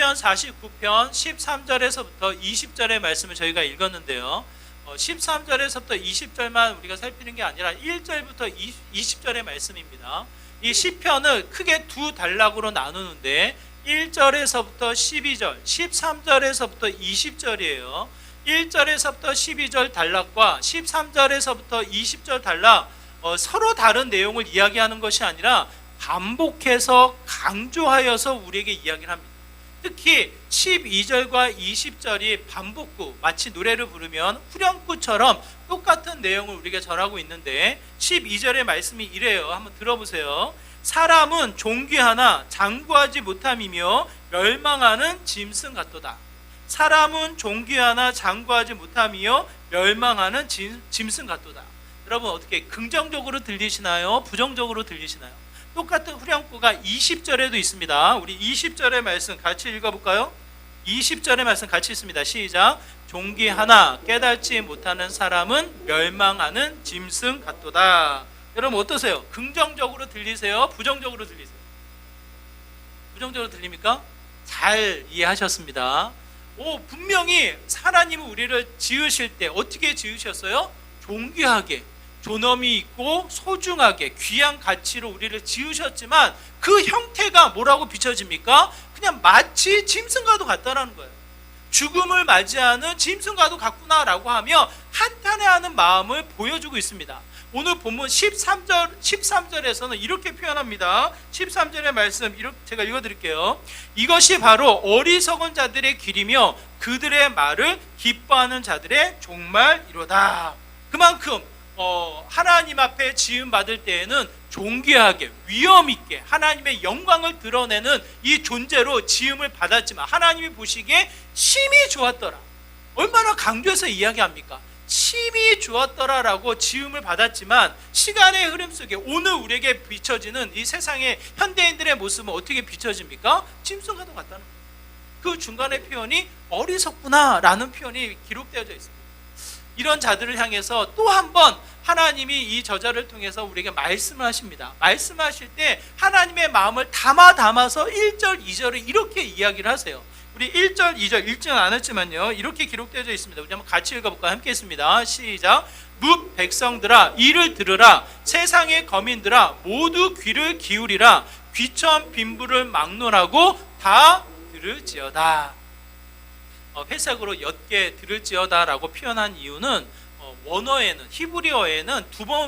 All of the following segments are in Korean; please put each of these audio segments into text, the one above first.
시편 49편 13절에서부터 20절의 말씀을 저희가 읽었는데요. 13절에서부터 20절만 우리가 살피는 게 아니라 1절부터 20절의 말씀입니다. 이 시편을 크게 두 단락으로 나누는데 1절에서부터 12절, 13절에서부터 20절이에요. 1절에서부터 12절 단락과 13절에서부터 20절 단락, 서로 다른 내용을 이야기하는 것이 아니라 반복해서 강조하여서 우리에게 이야기를 합니다. 특히 12절과 20절이 반복구, 마치 노래를 부르면 후렴구처럼 똑같은 내용을 우리에게 전하고 있는데 12절의 말씀이 이래요. 한번 들어보세요. 사람은 존귀하나 장구하지 못함이며 멸망하는 짐승 같도다. 사람은 존귀하나 장구하지 못함이며 멸망하는 짐승 같도다. 여러분 어떻게 긍정적으로 들리시나요? 부정적으로 들리시나요? 똑같은 후렴구가 20절에도 있습니다. 우리 20절의 말씀 같이 읽어볼까요? 20절의 말씀 같이 있습니다. 시작. 존귀하나 깨닫지 못하는 사람은 멸망하는 짐승 같도다. 여러분 어떠세요? 긍정적으로 들리세요? 부정적으로 들리세요? 부정적으로 들립니까? 잘 이해하셨습니다. 분명히 하나님은 우리를 지으실 때 어떻게 지으셨어요? 존귀하게, 존엄이 있고 소중하게 귀한 가치로 우리를 지으셨지만 그 형태가 뭐라고 비춰집니까? 그냥 마치 짐승과도 같다라는 거예요. 죽음을 맞이하는 짐승과도 같구나라고 하며 한탄해하는 마음을 보여주고 있습니다. 오늘 본문 13절에서는 이렇게 표현합니다. 13절의 말씀 제가 읽어드릴게요. 이것이 바로 어리석은 자들의 길이며 그들의 말을 기뻐하는 자들의 종말이로다. 그만큼 하나님 앞에 지음 받을 때에는 존귀하게 위엄 있게 하나님의 영광을 드러내는 이 존재로 지음을 받았지만 하나님이 보시기에 심히 좋았더라. 얼마나 강조해서 이야기합니까? 심히 좋았더라라고 지음을 받았지만 시간의 흐름 속에 오늘 우리에게 비춰지는 이 세상의 현대인들의 모습은 어떻게 비춰집니까? 짐승과도 같다는 거예요. 그 중간의 표현이 어리석구나라는 표현이 기록되어져 있습니다. 이런 자들을 향해서 또 한 번 하나님이 이 저자를 통해서 우리에게 말씀을 하십니다. 말씀하실 때 하나님의 마음을 담아서 1절, 2절을 이렇게 이야기를 하세요. 우리 1절, 2절 읽지는 않았지만요. 이렇게 기록되어져 있습니다. 우리 한번 같이 읽어볼까요? 함께 했습니다. 시작. 뭇 백성들아 이를 들으라. 세상의 거민들아 모두 귀를 기울이라. 귀천 빈부를 막론하고 다 들을지어다. 회색으로 옅게 들을지어다 라고 표현한 이유는 원어에는 히브리어에는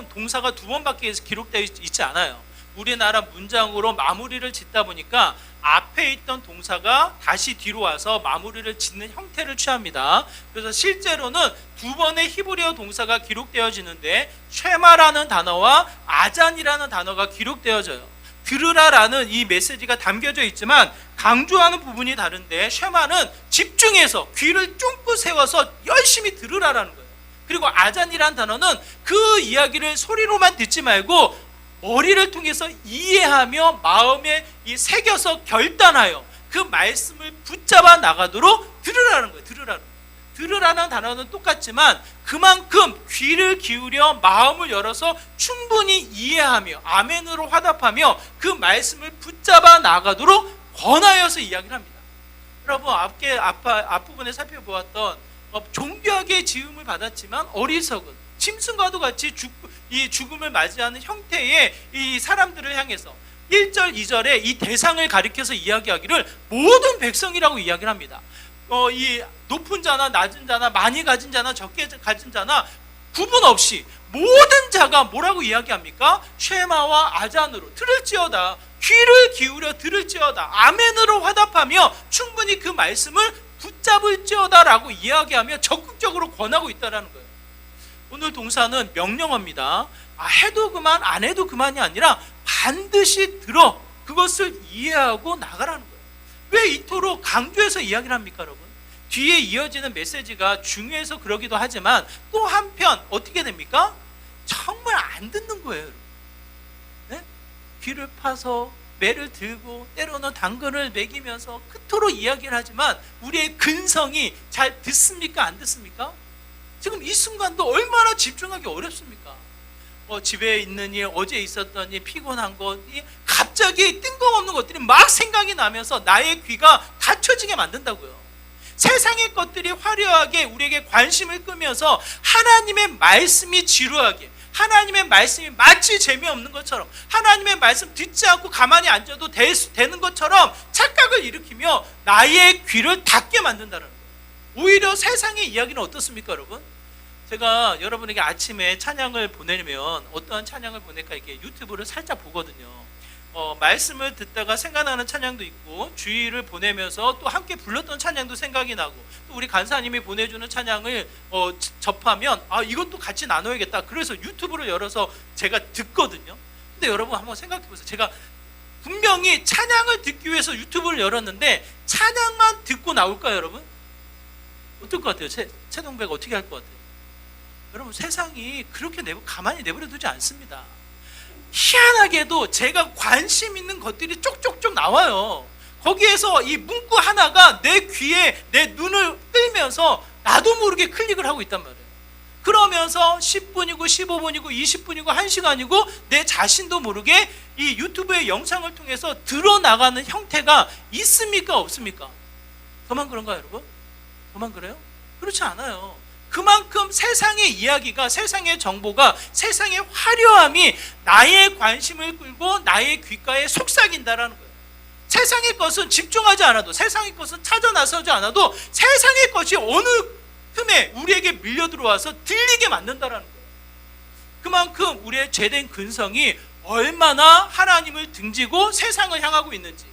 동사가 두 번밖에 기록되어 있지 않아요. 우리나라 문장으로 마무리를 짓다 보니까 앞에 있던 동사가 다시 뒤로 와서 마무리를 짓는 형태를 취합니다. 그래서 실제로는 두 번의 히브리어 동사가 기록되어지는데 쉐마라는 단어와 아잔이라는 단어가 기록되어져요. 들으라라는 이 메시지가 담겨져 있지만 강조하는 부분이 다른데 쉐마는 집중해서 귀를 쫑긋 세워서 열심히 들으라라는 거예요. 그리고 아잔이라는 단어는 그 이야기를 소리로만 듣지 말고 머리를 통해서 이해하며 마음에 새겨서 결단하여 그 말씀을 붙잡아 나가도록 들으라는 거예요. 들으라는 단어는 똑같지만 그만큼 귀를 기울여 마음을 열어서 충분히 이해하며 아멘으로 화답하며 그 말씀을 붙잡아 나가도록 권하여서 이야기를 합니다. 여러분 앞부분에 살펴보았던 존귀하게 지음을 받았지만 어리석은 짐승과도 같이 죽음을 맞이하는 형태의 이 사람들을 향해서 1절, 2절에 이 대상을 가리켜서 이야기하기를 모든 백성이라고 이야기를 합니다. 이 높은 자나 낮은 자나 많이 가진 자나 적게 가진 자나 구분 없이 모든 자가 뭐라고 이야기합니까? 쉐마와 아잔으로 들을지어다. 귀를 기울여 들을지어다. 아멘으로 화답하며 충분히 그 말씀을 붙잡을지어다 라고 이야기하며 적극적으로 권하고 있다는 거예요. 오늘 동사는 명령어입니다. 해도 그만 안 해도 그만이 아니라 반드시 들어 그것을 이해하고 나가라는 거예요. 왜 이토록 강조해서 이야기를 합니까 여러분? 뒤에 이어지는 메시지가 중요해서 그러기도 하지만 또 한편 어떻게 됩니까? 정말 안 듣는 거예요. 네? 귀를 파서 매를 들고 때로는 당근을 먹이면서 그토록 이야기를 하지만 우리의 근성이 잘 듣습니까? 안 듣습니까? 지금 이 순간도 얼마나 집중하기 어렵습니까? 집에 있는 일, 어제 있었던 일, 피곤한 것, 갑자기 뜬금없는 것들이 막 생각이 나면서 나의 귀가 닫혀지게 만든다고요. 세상의 것들이 화려하게 우리에게 관심을 끄면서 하나님의 말씀이 지루하게, 하나님의 말씀이 마치 재미없는 것처럼, 하나님의 말씀 듣지 않고 가만히 앉아도 되는 것처럼 착각을 일으키며 나의 귀를 닫게 만든다는 거예요. 오히려 세상의 이야기는 어떻습니까, 여러분? 제가 여러분에게 아침에 찬양을 보내면 어떠한 찬양을 보낼까 이렇게 유튜브를 살짝 보거든요. 말씀을 듣다가 생각나는 찬양도 있고, 주의를 보내면서 또 함께 불렀던 찬양도 생각이 나고, 또 우리 간사님이 보내주는 찬양을 접하면 이것도 같이 나눠야겠다. 그래서 유튜브를 열어서 제가 듣거든요. 근데 여러분 한번 생각해 보세요. 제가 분명히 찬양을 듣기 위해서 유튜브를 열었는데 찬양만 듣고 나올까요, 여러분? 어떨 것 같아요? 최동배가 어떻게 할 것 같아요? 여러분, 세상이 그렇게 가만히 내버려 두지 않습니다. 희한하게도 제가 관심 있는 것들이 쪽쪽쪽 나와요. 거기에서 이 문구 하나가 내 귀에 내 눈을 끌면서 나도 모르게 클릭을 하고 있단 말이에요. 그러면서 10분이고 15분이고 20분이고 1시간이고 내 자신도 모르게 이 유튜브의 영상을 통해서 드러나가는 형태가 있습니까, 없습니까? 저만 그런가요, 여러분? 저만 그래요? 그렇지 않아요. 그만큼 세상의 이야기가, 세상의 정보가, 세상의 화려함이 나의 관심을 끌고 나의 귓가에 속삭인다라는 거예요. 세상의 것은 집중하지 않아도, 세상의 것은 찾아 나서지 않아도 세상의 것이 어느 틈에 우리에게 밀려 들어와서 들리게 만든다라는 거예요. 그만큼 우리의 죄된 근성이 얼마나 하나님을 등지고 세상을 향하고 있는지,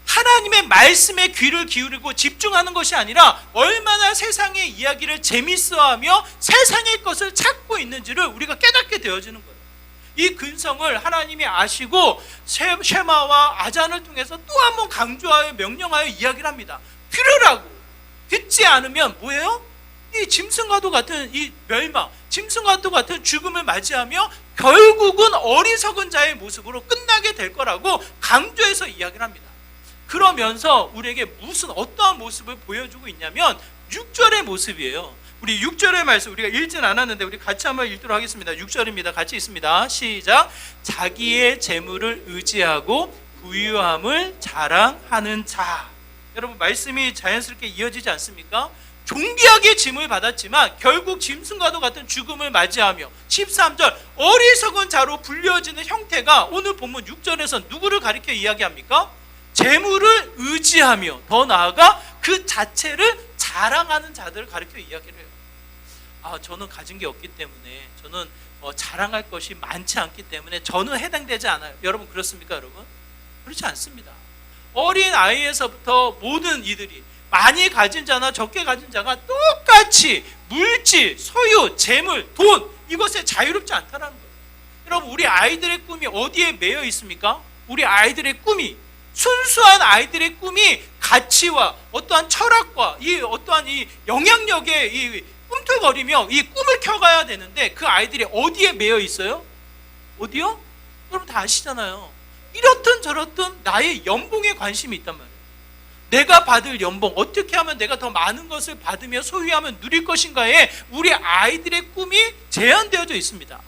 하나님의 말씀에 귀를 기울이고 집중하는 것이 아니라 얼마나 세상의 이야기를 재밌어하며 세상의 것을 찾고 있는지를 우리가 깨닫게 되어지는 거예요. 이 근성을 하나님이 아시고 쉐마와 아잔을 통해서 또 한 번 강조하여 명령하여 이야기를 합니다. 들으라고. 듣지 않으면 뭐예요? 이 짐승과도 같은 이 멸망, 짐승과도 같은 죽음을 맞이하며 결국은 어리석은 자의 모습으로 끝나게 될 거라고 강조해서 이야기를 합니다. 그러면서 우리에게 어떠한 모습을 보여주고 있냐면 6절의 모습이에요. 우리 6절의 말씀 우리가 읽진 않았는데 우리 같이 한번 읽도록 하겠습니다. 6절입니다. 같이 읽습니다. 시작. 자기의 재물을 의지하고 부유함을 자랑하는 자. 여러분, 말씀이 자연스럽게 이어지지 않습니까? 존귀하게 짐을 받았지만 결국 짐승과도 같은 죽음을 맞이하며 13절 어리석은 자로 불려지는 형태가 오늘 본문 6절에서 누구를 가리켜 이야기합니까? 재물을 의지하며 더 나아가 그 자체를 자랑하는 자들을 가리켜 이야기를 해요. 저는 가진 게 없기 때문에, 저는 자랑할 것이 많지 않기 때문에 저는 해당되지 않아요. 여러분, 그렇습니까, 여러분? 그렇지 않습니다. 어린 아이에서부터 모든 이들이 많이 가진 자나 적게 가진 자가 똑같이 물질, 소유, 재물, 돈, 이것에 자유롭지 않다는 거예요. 여러분, 우리 아이들의 꿈이 어디에 매여 있습니까? 우리 아이들의 꿈이, 순수한 아이들의 꿈이 가치와 어떠한 철학과 이 어떠한 이 영향력에 이 꿈틀거리며 이 꿈을 켜가야 되는데 그 아이들이 어디에 매여 있어요? 어디요? 여러분 다 아시잖아요. 이렇든 저렇든 나의 연봉에 관심이 있단 말이에요. 내가 받을 연봉, 어떻게 하면 내가 더 많은 것을 받으며 소유하면 누릴 것인가에 우리 아이들의 꿈이 제한되어져 있습니다.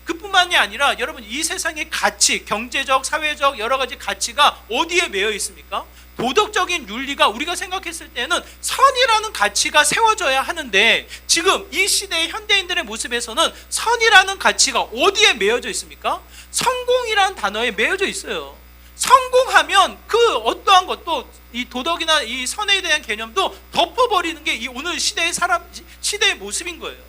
그뿐만이 아니라 여러분, 이 세상의 가치, 경제적, 사회적 여러 가지 가치가 어디에 매여 있습니까? 도덕적인 윤리가 우리가 생각했을 때는 선이라는 가치가 세워져야 하는데 지금 이 시대의 현대인들의 모습에서는 선이라는 가치가 어디에 매여져 있습니까? 성공이라는 단어에 매여져 있어요. 성공하면 그 어떠한 것도 이 도덕이나 이 선에 대한 개념도 덮어버리는 게 이 오늘 시대의 모습인 거예요.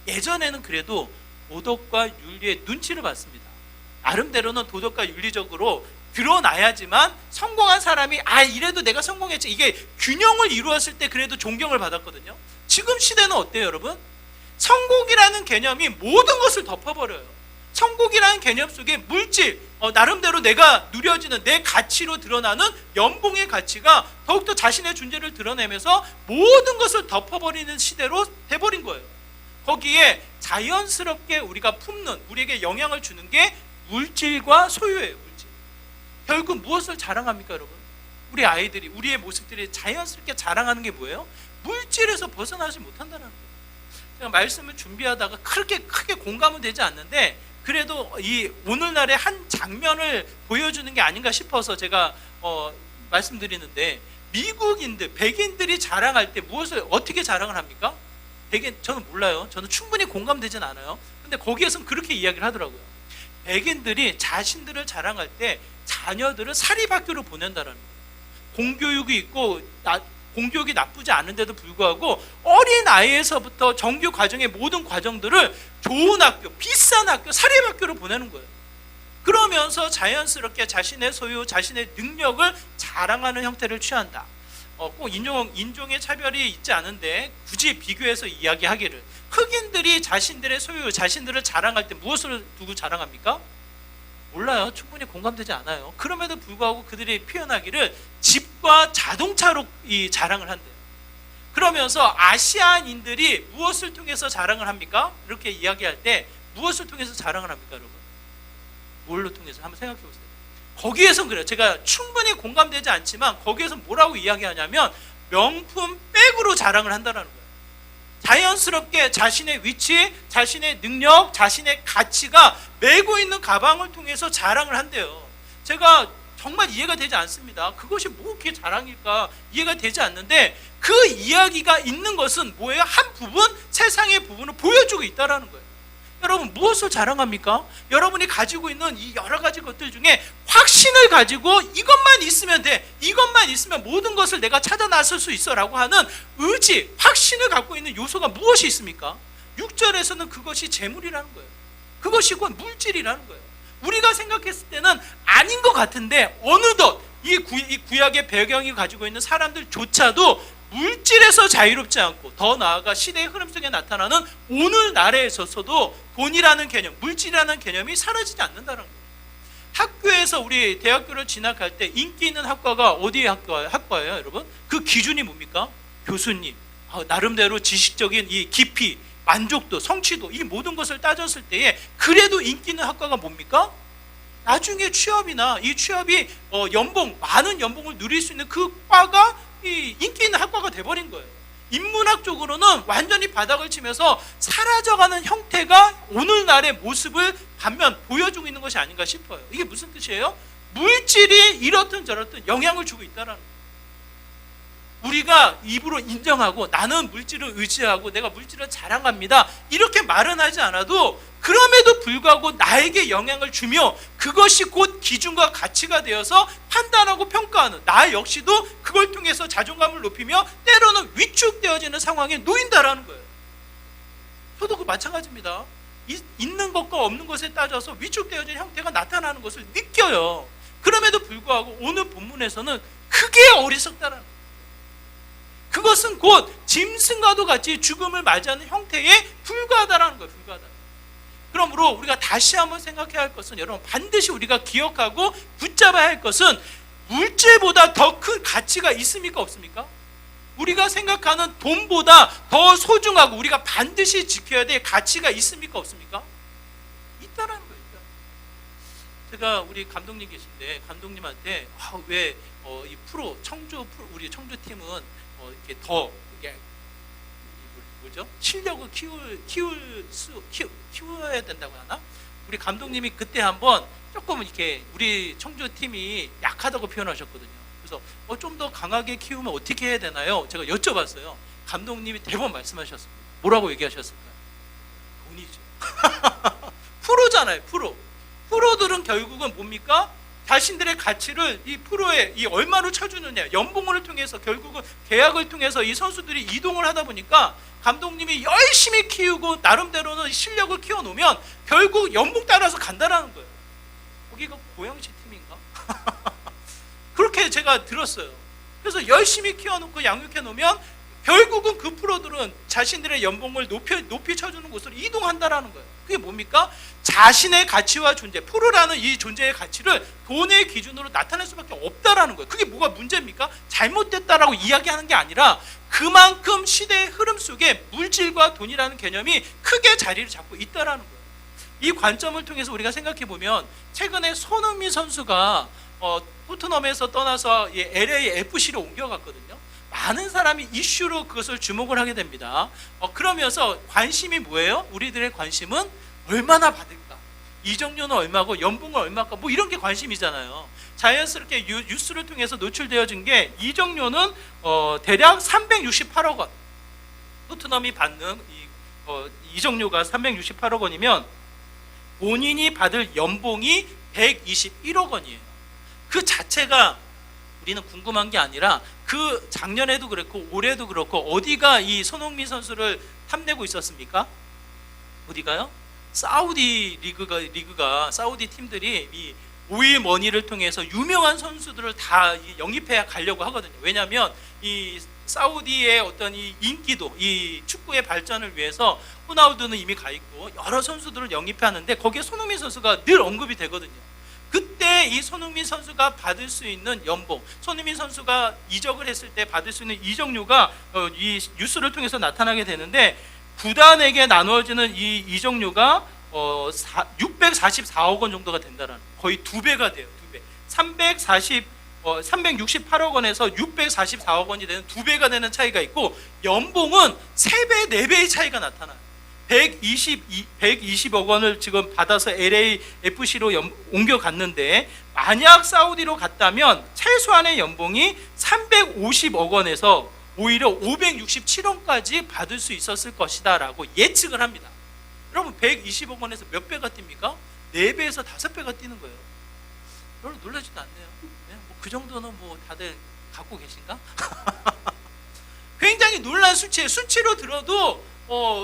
예전에는 그래도 도덕과 윤리의 눈치를 봤습니다. 나름대로는 도덕과 윤리적으로 드러나야지만 성공한 사람이 이래도 내가 성공했지, 이게 균형을 이루었을 때 그래도 존경을 받았거든요. 지금 시대는 어때요, 여러분? 성공이라는 개념이 모든 것을 덮어버려요. 성공이라는 개념 속에 물질, 나름대로 내가 누려지는 내 가치로 드러나는 연봉의 가치가 더욱더 자신의 존재를 드러내면서 모든 것을 덮어버리는 시대로 돼버린 거예요. 거기에 자연스럽게 우리가 품는, 우리에게 영향을 주는 게 물질과 소유예요. 물질. 결국 무엇을 자랑합니까, 여러분? 우리 아이들이, 우리의 모습들이 자연스럽게 자랑하는 게 뭐예요? 물질에서 벗어나지 못한다는 거예요. 제가 말씀을 준비하다가 그렇게 크게 공감은 되지 않는데 그래도 이 오늘날의 한 장면을 보여주는 게 아닌가 싶어서 제가 말씀드리는데, 미국인들, 백인들이 자랑할 때 무엇을 어떻게 자랑을 합니까? 백인, 저는 몰라요. 저는 충분히 공감되진 않아요. 근데 거기에서는 그렇게 이야기를 하더라고요. 백인들이 자신들을 자랑할 때 자녀들을 사립학교로 보낸다라는 거예요. 공교육이 있고 공교육이 나쁘지 않은데도 불구하고 어린 나이에서부터 정규 과정의 모든 과정들을 좋은 학교, 비싼 학교, 사립학교로 보내는 거예요. 그러면서 자연스럽게 자신의 소유, 자신의 능력을 자랑하는 형태를 취한다. 꼭 인종의 차별이 있지 않은데 굳이 비교해서 이야기하기를, 흑인들이 자신들의 소유, 자신들을 자랑할 때 무엇을 두고 자랑합니까? 몰라요. 충분히 공감되지 않아요. 그럼에도 불구하고 그들이 표현하기를 집과 자동차로 이 자랑을 한대요. 그러면서 아시아인들이 무엇을 통해서 자랑을 합니까? 이렇게 이야기할 때 무엇을 통해서 자랑을 합니까, 여러분? 뭘로 통해서? 한번 생각해 보세요. 거기에선 그래요. 제가 충분히 공감되지 않지만 거기에서 뭐라고 이야기하냐면 명품 백으로 자랑을 한다는 거예요. 자연스럽게 자신의 위치, 자신의 능력, 자신의 가치가 메고 있는 가방을 통해서 자랑을 한대요. 제가 정말 이해가 되지 않습니다. 그것이 뭐 그렇게 자랑일까 이해가 되지 않는데, 그 이야기가 있는 것은 뭐예요? 한 부분, 세상의 부분을 보여주고 있다는 거예요. 여러분, 무엇을 자랑합니까? 여러분이 가지고 있는 이 여러 가지 것들 중에 확신을 가지고 이것만 있으면 돼, 이것만 있으면 모든 것을 내가 찾아 나설 수 있어 라고 하는 의지, 확신을 갖고 있는 요소가 무엇이 있습니까? 6절에서는 그것이 재물이라는 거예요. 그것이 곧 물질이라는 거예요. 우리가 생각했을 때는 아닌 것 같은데 어느덧 이 구약의 배경이 가지고 있는 사람들조차도 물질에서 자유롭지 않고, 더 나아가 시대의 흐름 속에 나타나는 오늘날에 있어서도 돈이라는 개념, 물질이라는 개념이 사라지지 않는다는 거예요. 학교에서 우리 대학교를 진학할 때 인기 있는 학과가 어디의 학과예요, 여러분? 그 기준이 뭡니까? 교수님, 나름대로 지식적인 이 깊이, 만족도, 성취도, 이 모든 것을 따졌을 때에 그래도 인기 있는 학과가 뭡니까? 나중에 취업이나 이 취업이 많은 연봉을 누릴 수 있는 그 과가 이 인기 있는 학과가 돼버린 거예요. 인문학적으로는 완전히 바닥을 치면서 사라져가는 형태가 오늘날의 모습을 반면 보여주고 있는 것이 아닌가 싶어요. 이게 무슨 뜻이에요? 물질이 이렇든 저렇든 영향을 주고 있다는 거예요. 우리가 입으로 인정하고 나는 물질을 의지하고 내가 물질을 자랑합니다, 이렇게 말은 하지 않아도 그럼에도 불구하고 나에게 영향을 주며 그것이 곧 기준과 가치가 되어서 판단하고 평가하는 나 역시도 그걸 통해서 자존감을 높이며 때로는 위축되어지는 상황에 놓인다라는 거예요. 저도 그 마찬가지입니다. 있는 것과 없는 것에 따져서 위축되어지는 형태가 나타나는 것을 느껴요. 그럼에도 불구하고 오늘 본문에서는 그게 어리석다라는 거예요. 그것은 곧 짐승과도 같이 죽음을 맞이하는 형태에 불과하다라는 거예요. 불과하다. 그러므로 우리가 다시 한번 생각해야 할 것은, 여러분 반드시 우리가 기억하고 붙잡아야 할 것은 물질보다 더 큰 가치가 있습니까, 없습니까? 우리가 생각하는 돈보다 더 소중하고 우리가 반드시 지켜야 될 가치가 있습니까, 없습니까? 있다라는 거예요. 제가 우리 감독님 계신데 감독님한테 왜 이 프로 우리 청주팀은 이렇게 더 이게 뭐죠? 실력을 키워야 된다고 하나? 우리 감독님이 그때 한번 조금 이렇게 우리 청주팀이 약하다고 표현하셨거든요. 그래서 좀 더 강하게 키우면 어떻게 해야 되나요? 제가 여쭤봤어요. 감독님이 대번 말씀하셨습니다. 뭐라고 얘기하셨을까요? 돈이죠. 프로잖아요, 프로. 프로들은 결국은 뭡니까? 자신들의 가치를 이 프로에 이 얼마로 쳐주느냐, 연봉을 통해서 결국은 계약을 통해서 이 선수들이 이동을 하다 보니까 감독님이 열심히 키우고 나름대로는 실력을 키워놓으면 결국 연봉 따라서 간다라는 거예요. 거기가 고양시 팀인가? 그렇게 제가 들었어요. 그래서 열심히 키워놓고 양육해 놓으면 결국은 그 프로들은 자신들의 연봉을 높이 쳐주는 곳으로 이동한다라는 거예요. 그게 뭡니까? 자신의 가치와 존재, 프로라는 이 존재의 가치를 돈의 기준으로 나타낼 수밖에 없다라는 거예요. 그게 뭐가 문제입니까? 잘못됐다라고 이야기하는 게 아니라 그만큼 시대의 흐름 속에 물질과 돈이라는 개념이 크게 자리를 잡고 있다라는 거예요. 이 관점을 통해서 우리가 생각해 보면 최근에 손흥민 선수가 토트넘에서 떠나서 LAFC로 옮겨갔거든요. 많은 사람이 이슈로 그것을 주목을 하게 됩니다. 그러면서 관심이 뭐예요? 우리들의 관심은 얼마나 받을까? 이적료는 얼마고 연봉은 얼마까 뭐 이런 게 관심이잖아요. 자연스럽게 뉴스를 통해서 노출되어진 게 이적료는 대략 368억 원. 토트넘이 받는 이적료가 368억 원이면 본인이 받을 연봉이 121억 원이에요. 그 자체가 우리는 궁금한 게 아니라 그 작년에도 그렇고 올해도 그렇고 어디가 이 손흥민 선수를 탐내고 있었습니까? 어디가요? 사우디 리그가 사우디 팀들이 이 오일 머니를 통해서 유명한 선수들을 다 영입해 가려고 하거든요. 왜냐하면 이 사우디의 어떤 이 인기도, 이 축구의 발전을 위해서 호나우두는 이미 가 있고 여러 선수들을 영입하는데 거기에 손흥민 선수가 늘 언급이 되거든요. 그때 이 손흥민 선수가 받을 수 있는 연봉, 손흥민 선수가 이적을 했을 때 받을 수 있는 이적료가 이 뉴스를 통해서 나타나게 되는데 구단에게 나누어지는 이 이적료가 644억 원 정도가 된다라는, 거의 2배가 돼요. 2배. 368억 원에서 644억 원이 되는 2배가 되는 차이가 있고, 연봉은 3배, 4배의 차이가 나타나요. 120억 원을 지금 받아서 LAFC로 옮겨갔는데, 만약 사우디로 갔다면 최소한의 연봉이 350억 원에서 오히려 567억까지 받을 수 있었을 것이다 라고 예측을 합니다. 여러분, 120억 원에서 몇 배가 뜁니까? 4배에서 5배가 뛰는 거예요. 별로 놀라지도 않네요. 네? 그 정도는 뭐 다들 갖고 계신가? 굉장히 놀란 수치예요. 수치로 들어도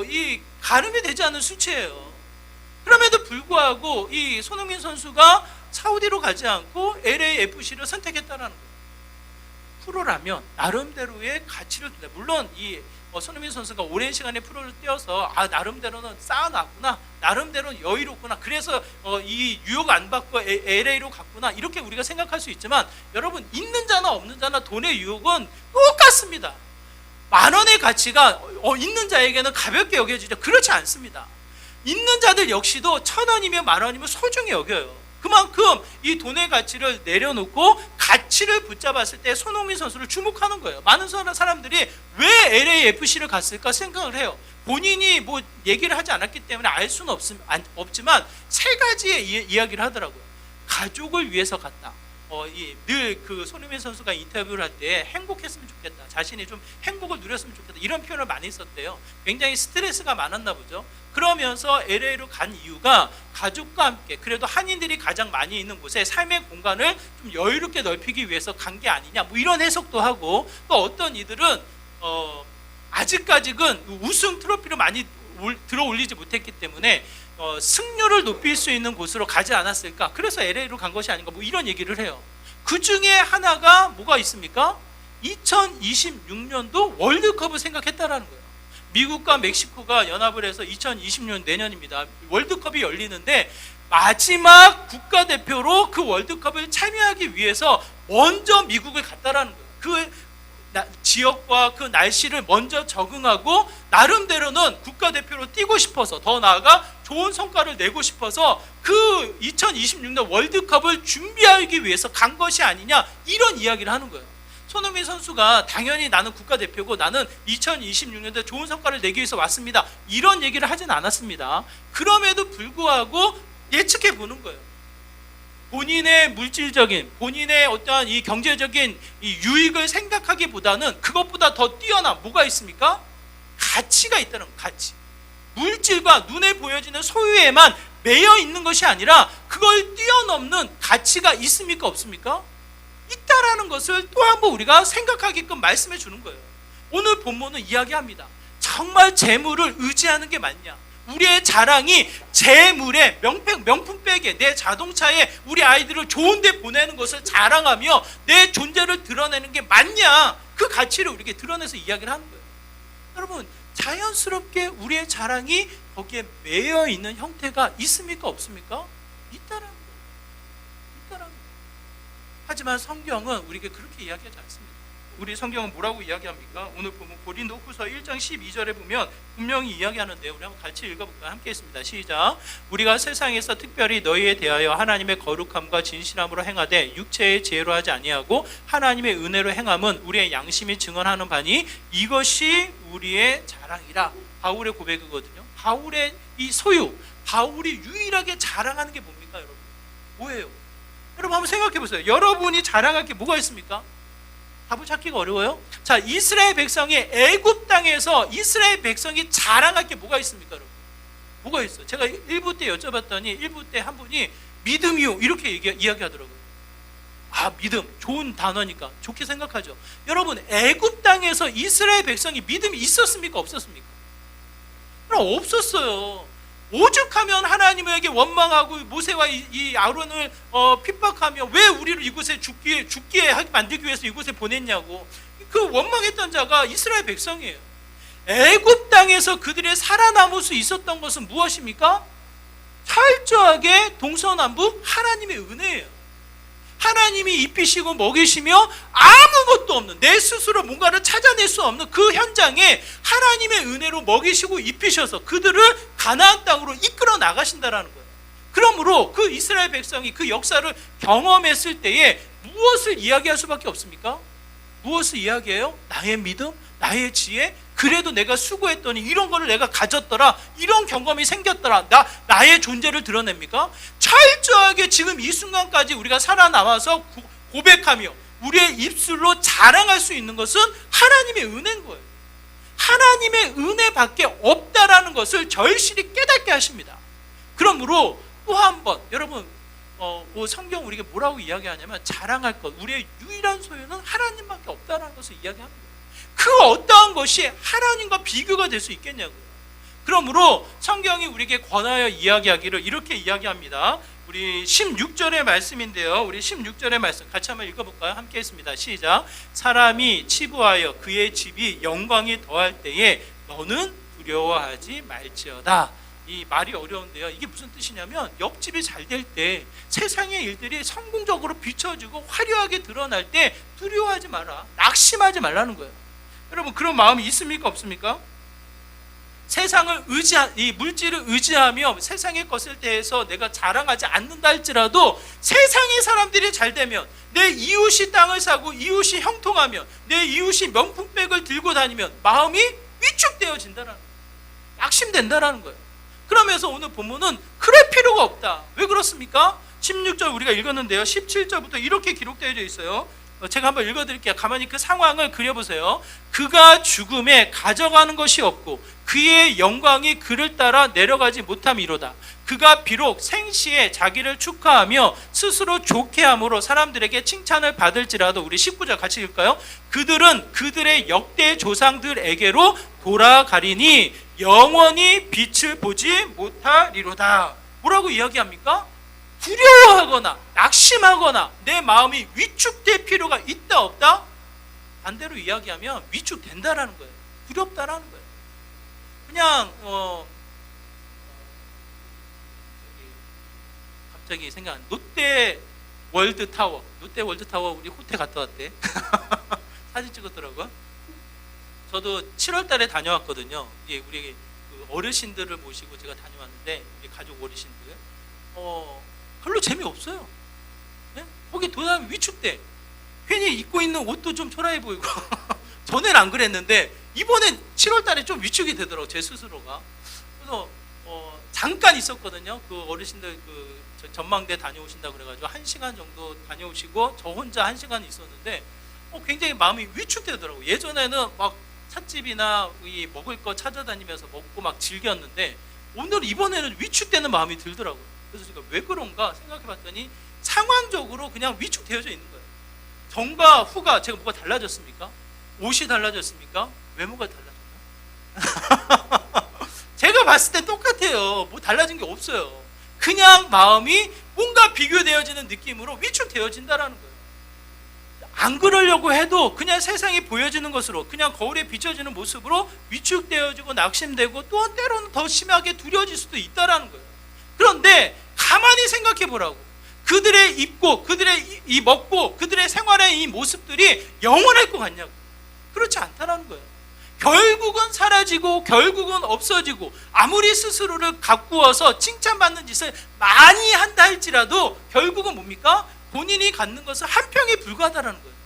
이 가늠이 되지 않는 수치예요. 그럼에도 불구하고 이 손흥민 선수가 사우디로 가지 않고 LAFC를 선택했다는 거예요. 프로라면 나름대로의 가치를 둔다. 물론 이 손흥민 선수가 오랜 시간에 프로를 뛰어서 나름대로는 쌓아놨구나, 나름대로는 여유롭구나, 그래서 이 유혹 안 받고 LA로 갔구나, 이렇게 우리가 생각할 수 있지만, 여러분, 있는 자나 없는 자나 돈의 유혹은 똑같습니다. 10,000원의 가치가 있는 자에게는 가볍게 여겨지죠. 그렇지 않습니다. 있는 자들 역시도 1,000원이면 10,000원이면 소중히 여겨요. 그만큼 이 돈의 가치를 내려놓고 가치를 붙잡았을 때 손흥민 선수를 주목하는 거예요. 많은 사람들이 왜 LAFC를 갔을까 생각을 해요. 본인이 뭐 얘기를 하지 않았기 때문에 알 수는 없지만 세 가지의 이야기를 하더라고요. 가족을 위해서 갔다. 늘 그 손흥민 선수가 인터뷰를 할 때 행복했으면 좋겠다, 자신이 좀 행복을 누렸으면 좋겠다, 이런 표현을 많이 썼대요. 굉장히 스트레스가 많았나 보죠. 그러면서 LA로 간 이유가 가족과 함께, 그래도 한인들이 가장 많이 있는 곳에 삶의 공간을 좀 여유롭게 넓히기 위해서 간 게 아니냐, 뭐 이런 해석도 하고, 또 어떤 이들은 아직까지는 우승 트로피를 많이 들어 올리지 못했기 때문에 승률을 높일 수 있는 곳으로 가지 않았을까, 그래서 LA로 간 것이 아닌가, 뭐 이런 얘기를 해요. 그 중에 하나가 뭐가 있습니까? 2026년도 월드컵을 생각했다라는 거예요. 미국과 멕시코가 연합을 해서 2026년 내년입니다. 월드컵이 열리는데 마지막 국가대표로 그 월드컵을 참여하기 위해서 먼저 미국을 갔다라는 거예요. 그 지역과 그 날씨를 먼저 적응하고 나름대로는 국가대표로 뛰고 싶어서, 더 나아가 좋은 성과를 내고 싶어서 그 2026년 월드컵을 준비하기 위해서 간 것이 아니냐, 이런 이야기를 하는 거예요. 손흥민 선수가 당연히 나는 국가대표고 나는 2026년도에 좋은 성과를 내기 위해서 왔습니다, 이런 얘기를 하진 않았습니다. 그럼에도 불구하고 예측해 보는 거예요. 본인의 물질적인, 본인의 어떠한 이 경제적인 이 유익을 생각하기보다는 그것보다 더 뛰어난 뭐가 있습니까? 가치가 있다는 거예요. 가치. 물질과 눈에 보여지는 소유에만 매여 있는 것이 아니라 그걸 뛰어넘는 가치가 있습니까? 없습니까? 있다라는 것을 또 한 번 우리가 생각하게끔 말씀해 주는 거예요. 오늘 본문은 이야기합니다. 정말 재물을 의지하는 게 맞냐? 우리의 자랑이 재물에, 명품백에, 내 자동차에 우리 아이들을 좋은 데 보내는 것을 자랑하며 내 존재를 드러내는 게 맞냐? 그 가치를 우리에게 드러내서 이야기를 하는 거예요. 여러분, 자연스럽게 우리의 자랑이 거기에 매여 있는 형태가 있습니까? 없습니까? 있다라는 거예요. 있다라는 거예요. 하지만 성경은 우리에게 그렇게 이야기하지 않습니다. 우리 성경은 뭐라고 이야기합니까? 오늘 보면 고린도후서 1장 12절에 보면 분명히 이야기하는데요. 우리 한번 같이 읽어볼까요? 함께 했습니다. 시작. 우리가 세상에서 특별히 너희에 대하여 하나님의 거룩함과 진실함으로 행하되 육체의 지혜로 하지 아니하고 하나님의 은혜로 행함은 우리의 양심이 증언하는 바니 이것이 우리의 자랑이라. 바울의 고백이거든요. 바울의 이 소유, 바울이 유일하게 자랑하는 게 뭡니까, 여러분? 뭐예요? 여러분 한번 생각해 보세요. 여러분이 자랑할 게 뭐가 있습니까? 답을 찾기가 어려워요? 자, 이스라엘 백성이 애굽 땅에서 이스라엘 백성이 자랑할 게 뭐가 있습니까, 여러분? 뭐가 있어요? 제가 1부 때 여쭤봤더니 1부 때 한 분이 믿음이요 이렇게 이야기하더라고요. 아, 믿음 좋은 단어니까 좋게 생각하죠. 여러분, 애굽 땅에서 이스라엘 백성이 믿음이 있었습니까, 없었습니까? 그럼 없었어요. 오죽하면 하나님에게 원망하고 모세와 이 아론을 핍박하며 왜 우리를 이곳에 죽게 만들기 위해서 이곳에 보냈냐고, 그 원망했던 자가 이스라엘 백성이에요. 애굽 땅에서 그들의 살아남을 수 있었던 것은 무엇입니까? 철저하게 동서남북 하나님의 은혜예요. 하나님이 입히시고 먹이시며 아무것도 없는, 내 스스로 뭔가를 찾아낼 수 없는 그 현장에 하나님의 은혜로 먹이시고 입히셔서 그들을 가나안 땅으로 이끌어 나가신다라는 거예요. 그러므로 그 이스라엘 백성이 그 역사를 경험했을 때에 무엇을 이야기할 수밖에 없습니까? 무엇을 이야기해요? 나의 믿음, 나의 지혜, 그래도 내가 수고했더니 이런 거를 내가 가졌더라, 이런 경험이 생겼더라, 나의 존재를 드러냅니까? 철저하게 지금 이 순간까지 우리가 살아남아서 고백하며 우리의 입술로 자랑할 수 있는 것은 하나님의 은혜인 거예요. 하나님의 은혜밖에 없다라는 것을 절실히 깨닫게 하십니다. 그러므로 또 한 번, 여러분, 성경 우리에게 뭐라고 이야기하냐면, 자랑할 것, 우리의 유일한 소유는 하나님밖에 없다라는 것을 이야기합니다. 그 어떠한 것이 하나님과 비교가 될 수 있겠냐고요. 그러므로 성경이 우리에게 권하여 이야기하기를 이렇게 이야기합니다. 우리 16절의 말씀인데요, 우리 16절의 말씀 같이 한번 읽어볼까요? 함께 했습니다. 시작. 사람이 치부하여 그의 집이 영광이 더할 때에 너는 두려워하지 말지어다. 이 말이 어려운데요, 이게 무슨 뜻이냐면, 옆집이 잘 될 때, 세상의 일들이 성공적으로 비춰지고 화려하게 드러날 때 두려워하지 마라, 낙심하지 말라는 거예요. 여러분, 그런 마음이 있습니까, 없습니까? 세상을 이 물질을 의지하며 세상의 것을 대해서 내가 자랑하지 않는다 할지라도, 세상의 사람들이 잘 되면, 내 이웃이 땅을 사고 이웃이 형통하면, 내 이웃이 명품백을 들고 다니면 마음이 위축되어진다는 거예요. 낙심된다는 거예요. 그러면서 오늘 본문은 그럴 필요가 없다. 왜 그렇습니까? 16절 우리가 읽었는데요, 17절부터 이렇게 기록되어 있어요. 제가 한번 읽어드릴게요. 가만히 그 상황을 그려보세요. 그가 죽음에 가져가는 것이 없고 그의 영광이 그를 따라 내려가지 못함이로다. 그가 비록 생시에 자기를 축하하며 스스로 좋게 함으로 사람들에게 칭찬을 받을지라도, 우리 19절 같이 읽을까요? 그들은 그들의 역대 조상들에게로 돌아가리니 영원히 빛을 보지 못하리로다. 뭐라고 이야기합니까? 두려워하거나 낙심하거나 내 마음이 위축될 필요가 있다 없다? 반대로 이야기하면 위축된다라는 거예요. 두렵다라는 거예요. 그냥 갑자기 생각난 롯데 월드타워 우리 호텔 갔다 왔대. 사진 찍었더라고요. 저도 7월 달에 다녀왔거든요. 우리 어르신들을 모시고 제가 다녀왔는데, 우리 가족 어르신들 별로 재미없어요. 네? 거기 도담이 위축돼. 괜히 입고 있는 옷도 좀 초라해 보이고 전에는 안 그랬는데 이번엔 7월 달에 좀 위축이 되더라고요, 제 스스로가. 그래서 잠깐 있었거든요. 그 어르신들 전망대 다녀오신다고 그래가지고 1시간 정도 다녀오시고 저 혼자 1시간 있었는데 굉장히 마음이 위축되더라고요. 예전에는 막 찻집이나 이 먹을 거 찾아다니면서 먹고 막 즐겼는데, 이번에는 위축되는 마음이 들더라고요. 그래서 제가 왜 그런가 생각해 봤더니 상황적으로 그냥 위축되어져 있는 거예요. 전과 후가 제가 뭐가 달라졌습니까? 옷이 달라졌습니까? 외모가 달라졌나? 제가 봤을 때 똑같아요. 뭐 달라진 게 없어요. 그냥 마음이 뭔가 비교되어지는 느낌으로 위축되어진다라는 거예요. 안 그러려고 해도 그냥 세상이 보여지는 것으로, 그냥 거울에 비춰지는 모습으로 위축되어지고 낙심되고 또 때로는 더 심하게 두려워질 수도 있다라는 거예요. 그런데 가만히 생각해 보라고. 그들의 입고 그들의 이 먹고 그들의 생활의 이 모습들이 영원할 것 같냐고. 그렇지 않다라는 거예요. 결국은 사라지고 결국은 없어지고, 아무리 스스로를 가꾸어서 칭찬받는 짓을 많이 한다 할지라도 결국은 뭡니까? 본인이 갖는 것은 한 평에 불과하다라는 거예요.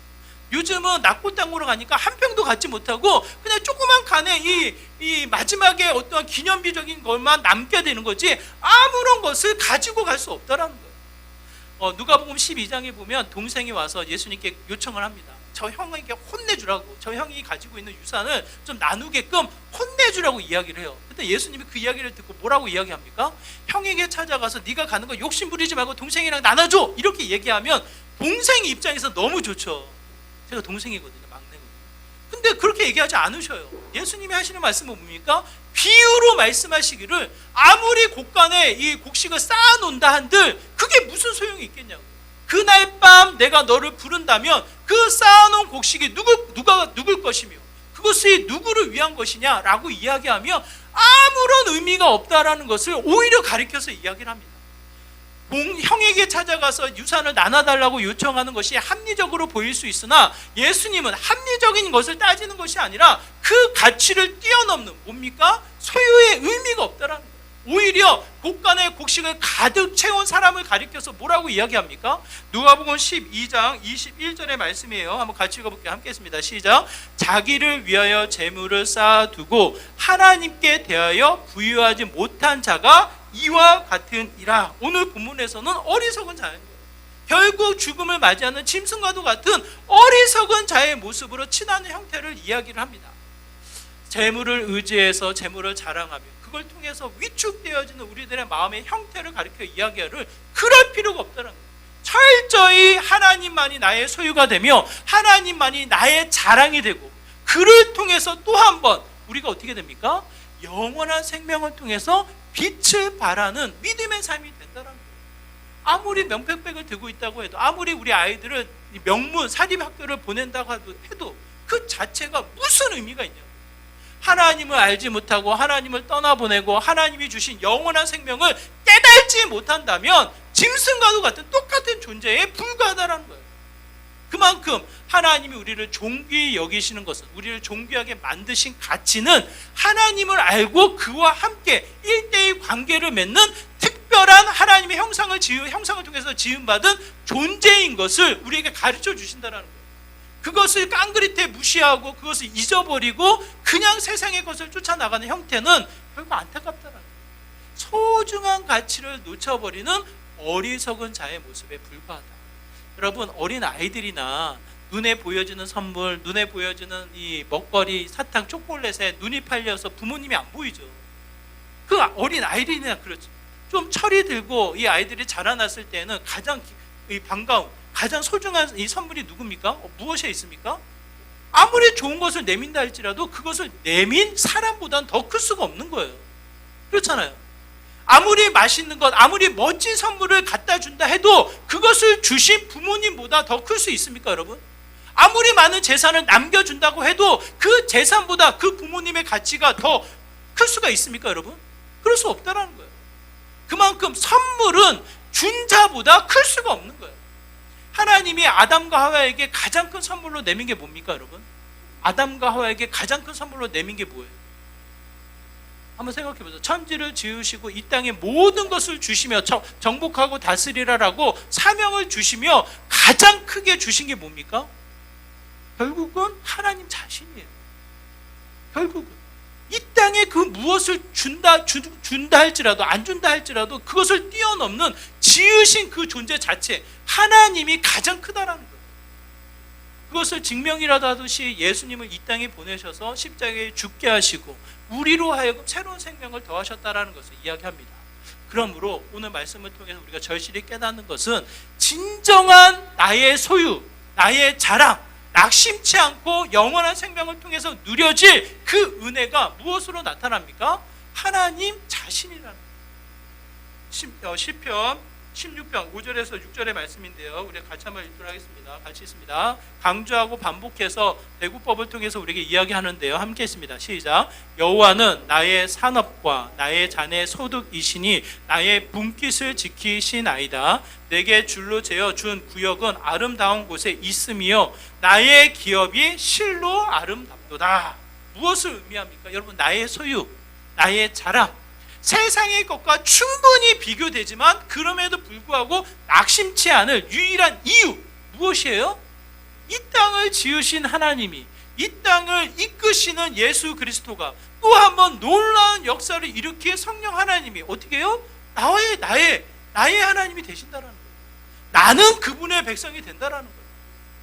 요즘은 낙고 땅으로 가니까 한 평도 갖지 못하고 그냥 조그만 칸에 이 마지막에 어떠한 기념비적인 것만 남게 되는 거지 아무런 것을 가지고 갈 수 없다라는 거예요. 누가복음 12장에 보면 동생이 와서 예수님께 요청을 합니다. 저 형에게 혼내주라고, 저 형이 가지고 있는 유산을 좀 나누게끔 혼내주라고 이야기를 해요. 근데 예수님이 그 이야기를 듣고 뭐라고 이야기합니까? 형에게 찾아가서 네가 가는 거 욕심 부리지 말고 동생이랑 나눠줘, 이렇게 얘기하면 동생 입장에서 너무 좋죠. 제가 동생이거든요, 막내거든요. 근데 그렇게 얘기하지 않으셔요. 예수님이 하시는 말씀은 뭡니까? 비유로 말씀하시기를 아무리 곳간에 이 곡식을 쌓아놓는다 한들 그게 무슨 소용이 있겠냐고. 그날 밤 내가 너를 부른다면 그 쌓아놓은 곡식이 누굴 것이며 그것이 누구를 위한 것이냐라고 이야기하며 아무런 의미가 없다라는 것을 오히려 가리켜서 이야기를 합니다. 형에게 찾아가서 유산을 나눠달라고 요청하는 것이 합리적으로 보일 수 있으나 예수님은 합리적인 것을 따지는 것이 아니라 그 가치를 뛰어넘는 뭡니까? 소유의 의미가 없다라는 거예요. 오히려 곳간에 곡식을 가득 채운 사람을 가리켜서 뭐라고 이야기합니까? 누가복음 12장 21절의 말씀이에요. 한번 같이 읽어볼게요. 함께 했습니다. 시작. 자기를 위하여 재물을 쌓아두고 하나님께 대하여 부유하지 못한 자가 이와 같으니라. 오늘 본문에서는 어리석은 자예요. 결국 죽음을 맞이하는 짐승과도 같은 어리석은 자의 모습으로 친하는 형태를 이야기를 합니다. 재물을 의지해서 재물을 자랑하며 그걸 통해서 위축되어지는 우리들의 마음의 형태를 가리켜 이야기하를 그럴 필요가 없다는 거예요. 철저히 하나님만이 나의 소유가 되며 하나님만이 나의 자랑이 되고 그를 통해서 또 한 번 우리가 어떻게 됩니까? 영원한 생명을 통해서 빛을 발하는 믿음의 삶이 된다는 거예요. 아무리 명패백을 들고 있다고 해도 아무리 우리 아이들을 명문 사립학교를 보낸다고 해도 그 자체가 무슨 의미가 있냐고. 하나님을 알지 못하고 하나님을 떠나보내고 하나님이 주신 영원한 생명을 깨닫지 못한다면 짐승과도 같은 똑같은 존재에 불과하다는 거예요. 그만큼 하나님이 우리를 존귀히 여기시는 것은, 우리를 존귀하게 만드신 가치는 하나님을 알고 그와 함께 1대1 관계를 맺는 특별한 하나님의 형상을 통해서 지음받은 존재인 것을 우리에게 가르쳐 주신다는 거예요. 그것을 깡그리테 무시하고 그것을 잊어버리고 그냥 세상의 것을 쫓아나가는 형태는 결국 안타깝다는 거예요. 소중한 가치를 놓쳐버리는 어리석은 자의 모습에 불과하다. 여러분, 어린 아이들이나 눈에 보여지는 선물, 눈에 보여지는 이 먹거리, 사탕, 초콜릿에 눈이 팔려서 부모님이 안 보이죠. 그 어린 아이들이나 그렇죠. 좀 철이 들고 이 아이들이 자라났을 때는 가장 반가운, 가장 소중한 이 선물이 누굽니까? 무엇에 있습니까? 아무리 좋은 것을 내민다 할지라도 그것을 내민 사람보다는 더 클 수가 없는 거예요. 그렇잖아요. 아무리 맛있는 것, 아무리 멋진 선물을 갖다 준다 해도 그것을 주신 부모님보다 더 클 수 있습니까, 여러분? 아무리 많은 재산을 남겨준다고 해도 그 재산보다 그 부모님의 가치가 더 클 수가 있습니까, 여러분? 그럴 수 없다는 거예요. 그만큼 선물은 준 자보다 클 수가 없는 거예요. 하나님이 아담과 하와에게 가장 큰 선물로 내민 게 뭡니까, 여러분? 아담과 하와에게 가장 큰 선물로 내민 게 뭐예요? 한번 생각해 보세요. 천지를 지으시고 이 땅의 모든 것을 주시며 정복하고 다스리라라고 사명을 주시며 가장 크게 주신 게 뭡니까? 결국은 하나님 자신이에요. 결국은 이 땅에 그 무엇을 준다 할지라도 안 준다 할지라도 그것을 뛰어넘는 지으신 그 존재 자체, 하나님이 가장 크다라는 거예요. 그것을 증명이라도 하듯이 예수님을 이 땅에 보내셔서 십자가에 죽게 하시고 우리로 하여금 새로운 생명을 더하셨다라는 것을 이야기합니다. 그러므로 오늘 말씀을 통해서 우리가 절실히 깨닫는 것은 진정한 나의 소유, 나의 자랑, 낙심치 않고 영원한 생명을 통해서 누려질 그 은혜가 무엇으로 나타납니까? 하나님 자신이라는 거예요. 시편 16편 5절에서 6절의 말씀인데요. 우리가 같이 한번 읽도록 하겠습니다. 같이 있습니다. 강조하고 반복해서 대구법을 통해서 우리에게 이야기하는데요. 함께 있습니다. 시작. 여호와는 나의 산업과 나의 잔의 소득이시니 나의 분깃을 지키시나이다. 내게 줄로 재어 준 구역은 아름다운 곳에 있으며 나의 기업이 실로 아름답도다. 무엇을 의미합니까? 여러분, 나의 소유, 나의 자랑, 세상의 것과 충분히 비교되지만 그럼에도 불구하고 낙심치 않을 유일한 이유 무엇이에요? 이 땅을 지으신 하나님이, 이 땅을 이끄시는 예수 그리스도가 또 한 번 놀라운 역사를 일으킬 성령 하나님이 어떻게 해요? 나의 하나님이 되신다라는 거예요. 나는 그분의 백성이 된다라는 거예요.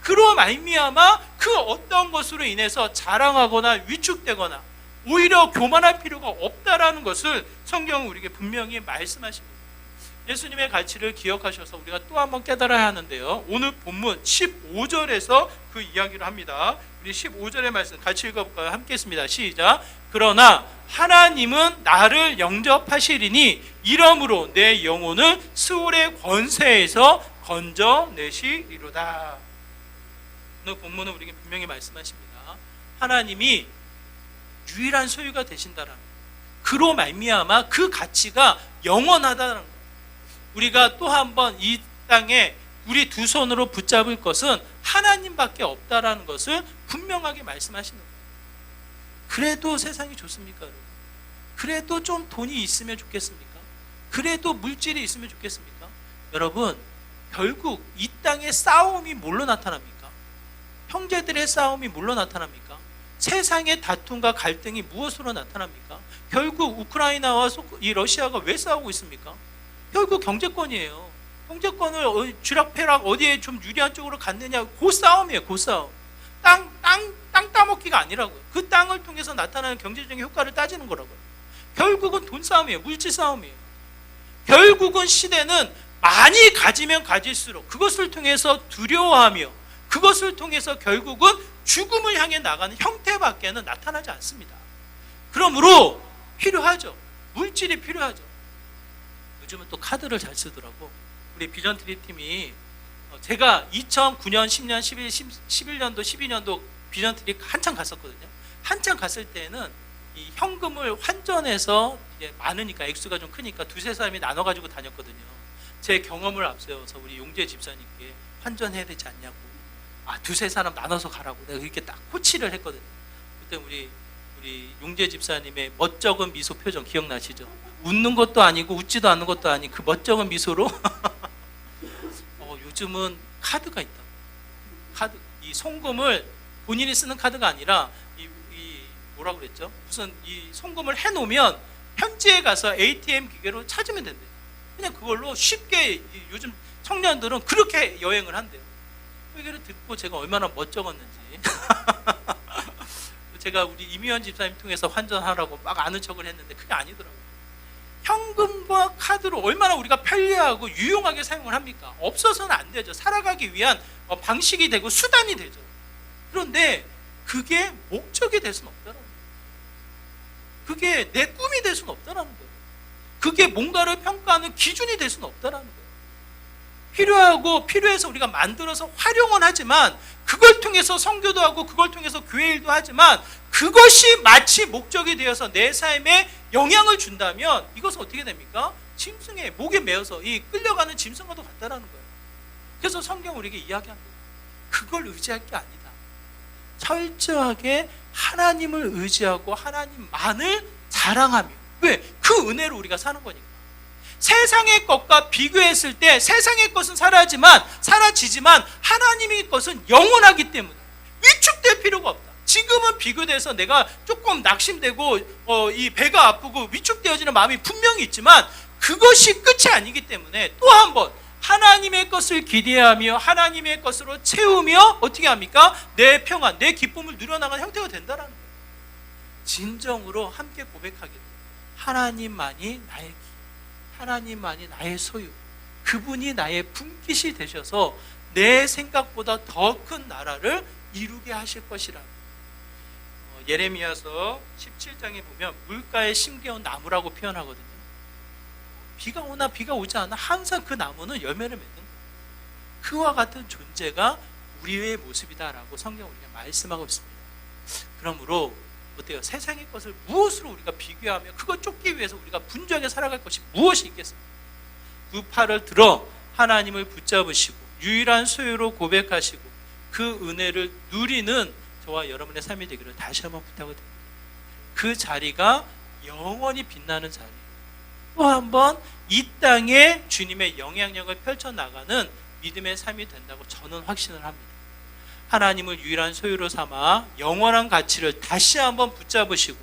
그로 말미암아 그 어떤 것으로 인해서 자랑하거나 위축되거나 오히려 교만할 필요가 없다라는 것을 성경은 우리에게 분명히 말씀하십니다. 예수님의 가치를 기억하셔서 우리가 또 한번 깨달아야 하는데요. 오늘 본문 15절에서 그 이야기를 합니다. 우리 15절의 말씀 같이 읽어볼까요? 함께 했습니다. 시작. 그러나 하나님은 나를 영접하시리니 이러므로 내 영혼을 스올의 권세에서 건져내시리로다. 오늘 본문은 우리에게 분명히 말씀하십니다. 하나님이 유일한 소유가 되신다라는, 그로 말미암아 그 가치가 영원하다는 것. 우리가 또 한 번 이 땅에 우리 두 손으로 붙잡을 것은 하나님밖에 없다라는 것을 분명하게 말씀하시는 거예요. 그래도 세상이 좋습니까, 여러분? 그래도 좀 돈이 있으면 좋겠습니까? 그래도 물질이 있으면 좋겠습니까? 여러분, 결국 이 땅의 싸움이 뭘로 나타납니까? 형제들의 싸움이 뭘로 나타납니까? 세상의 다툼과 갈등이 무엇으로 나타납니까? 결국 우크라이나와 이 러시아가 왜 싸우고 있습니까? 결국 경제권이에요. 경제권을 쥐락펴락 어디에 좀 유리한 쪽으로 갔느냐, 그 싸움이에요. 그 싸움. 땅 따먹기가 아니라고요. 그 땅을 통해서 나타나는 경제적인 효과를 따지는 거라고요. 결국은 돈 싸움이에요. 물질 싸움이에요. 결국은 시대는 많이 가지면 가질수록 그것을 통해서 두려워하며 그것을 통해서 결국은 죽음을 향해 나가는 형태밖에는 나타나지 않습니다. 그러므로 필요하죠. 물질이 필요하죠. 요즘은 또 카드를 잘 쓰더라고. 우리 비전트리 팀이, 제가 2009년, 10년, 11년도, 12년도 비전트리 한참 갔었거든요. 한참 갔을 때는 이 현금을 환전해서 이제 많으니까, 액수가 좀 크니까 두세 사람이 나눠가지고 다녔거든요. 제 경험을 앞세워서 우리 용재 집사님께 환전해야 되지 않냐고, 두세 사람 나눠서 가라고 내가 이렇게 딱 코치를 했거든요. 그때 우리 용재 집사님의 멋쩍은 미소 표정 기억나시죠? 웃는 것도 아니고 웃지도 않는 것도 아닌 그 멋쩍은 미소로 요즘은 카드가 있다고. 카드, 이 송금을 본인이 쓰는 카드가 아니라 이 뭐라 그랬죠? 무슨 이 송금을 해놓으면 현지에 가서 ATM 기계로 찾으면 된대요. 그냥 그걸로 쉽게, 요즘 청년들은 그렇게 여행을 한대요. 얘기를 듣고 제가 얼마나 멋쩍었는지 제가 우리 이미연 집사님 통해서 환전하라고 막 아는 척을 했는데 그게 아니더라고요. 현금과 카드로 얼마나 우리가 편리하고 유용하게 사용을 합니까? 없어서는 안 되죠. 살아가기 위한 방식이 되고 수단이 되죠. 그런데 그게 목적이 될 수는 없다는 거예요. 그게 내 꿈이 될 수는 없다는 거예요. 그게 뭔가를 평가하는 기준이 될 수는 없다는 거예요. 필요해서 우리가 만들어서 활용은 하지만, 그걸 통해서 선교도 하고 그걸 통해서 교회 일도 하지만, 그것이 마치 목적이 되어서 내 삶에 영향을 준다면 이것은 어떻게 됩니까? 짐승의 목에 매어서 이 끌려가는 짐승과도 같다라는 거예요. 그래서 성경 우리에게 이야기합니다. 그걸 의지할 게 아니다. 철저하게 하나님을 의지하고 하나님만을 자랑하며, 왜? 그 은혜로 우리가 사는 거니까. 세상의 것과 비교했을 때 세상의 것은 사라지지만 하나님의 것은 영원하기 때문에 위축될 필요가 없다. 지금은 비교돼서 내가 조금 낙심되고 이 배가 아프고 위축되어지는 마음이 분명히 있지만 그것이 끝이 아니기 때문에 또 한 번 하나님의 것을 기대하며 하나님의 것으로 채우며 어떻게 합니까? 내 평안, 내 기쁨을 누려나가는 형태가 된다는 거예요. 진정으로 함께 고백하기를, 하나님만이 나의 길, 하나님만이 나의 소유, 그분이 나의 품깃이 되셔서 내 생각보다 더 큰 나라를 이루게 하실 것이라. 예레미야서 17장에 보면 물가에 심겨온 나무라고 표현하거든요. 비가 오나 비가 오지 않아 항상 그 나무는 열매를 맺는 거예요. 그와 같은 존재가 우리의 모습이다라고 성경 우리가 말씀하고 있습니다. 그러므로 어때요? 세상의 것을 무엇으로 우리가 비교하며 그걸 쫓기 위해서 우리가 분주하게 살아갈 것이 무엇이 있겠습니까? 두 팔을 들어 하나님을 붙잡으시고 유일한 소유로 고백하시고 그 은혜를 누리는 저와 여러분의 삶이 되기를 다시 한번 부탁을 드립니다. 그 자리가 영원히 빛나는 자리, 또 한번 이 땅에 주님의 영향력을 펼쳐나가는 믿음의 삶이 된다고 저는 확신을 합니다. 하나님을 유일한 소유로 삼아 영원한 가치를 다시 한번 붙잡으시고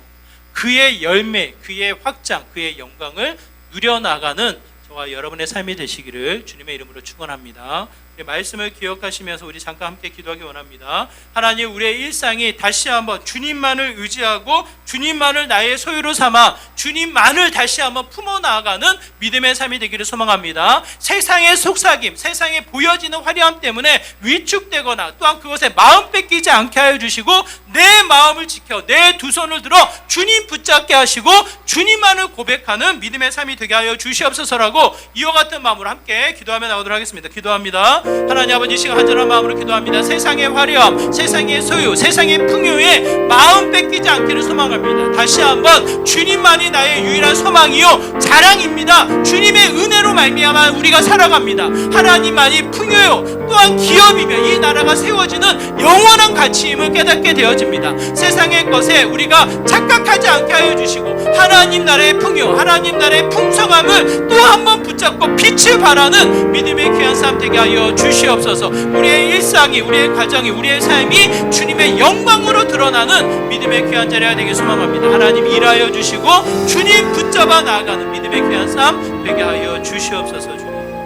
그의 열매, 그의 확장, 그의 영광을 누려나가는 저와 여러분의 삶이 되시기를 주님의 이름으로 축원합니다. 말씀을 기억하시면서 우리 잠깐 함께 기도하기 원합니다. 하나님, 우리의 일상이 다시 한번 주님만을 의지하고 주님만을 나의 소유로 삼아 주님만을 다시 한번 품어 나아가는 믿음의 삶이 되기를 소망합니다. 세상의 속삭임, 세상에 보여지는 화려함 때문에 위축되거나 또한 그것에 마음 뺏기지 않게 하여 주시고 내 마음을 지켜 내 두 손을 들어 주님 붙잡게 하시고 주님만을 고백하는 믿음의 삶이 되게 하여 주시옵소서라고 이와 같은 마음으로 함께 기도하며 나오도록 하겠습니다. 기도합니다. 하나님 아버지, 이 시간 간절한 마음으로 기도합니다. 세상의 화려함, 세상의 소유, 세상의 풍요에 마음 뺏기지 않기를 소망합니다. 다시 한번 주님만이 나의 유일한 소망이요 자랑입니다. 주님의 은혜로 말미암아 우리가 살아갑니다. 하나님만이 풍요요 또한 기업이며 이 나라가 세워지는 영원한 가치임을 깨닫게 되어집니다. 세상의 것에 우리가 착각하지 않게 하여 주시고 하나님 나라의 풍요, 하나님 나라의 풍성함을 또 한 번 붙잡고 빛을 발하는 믿음의 귀한 삶 되게 하여 주시옵소서. 우리의 일상이, 우리의 가정이, 우리의 삶이 주님의 영광으로 드러나는 믿음의 귀한 자리가 되길 소망합니다. 하나님 일하여 주시고 주님 붙잡아 나아가는 믿음의 귀한 삶 되게 하여 주시옵소서. 주님.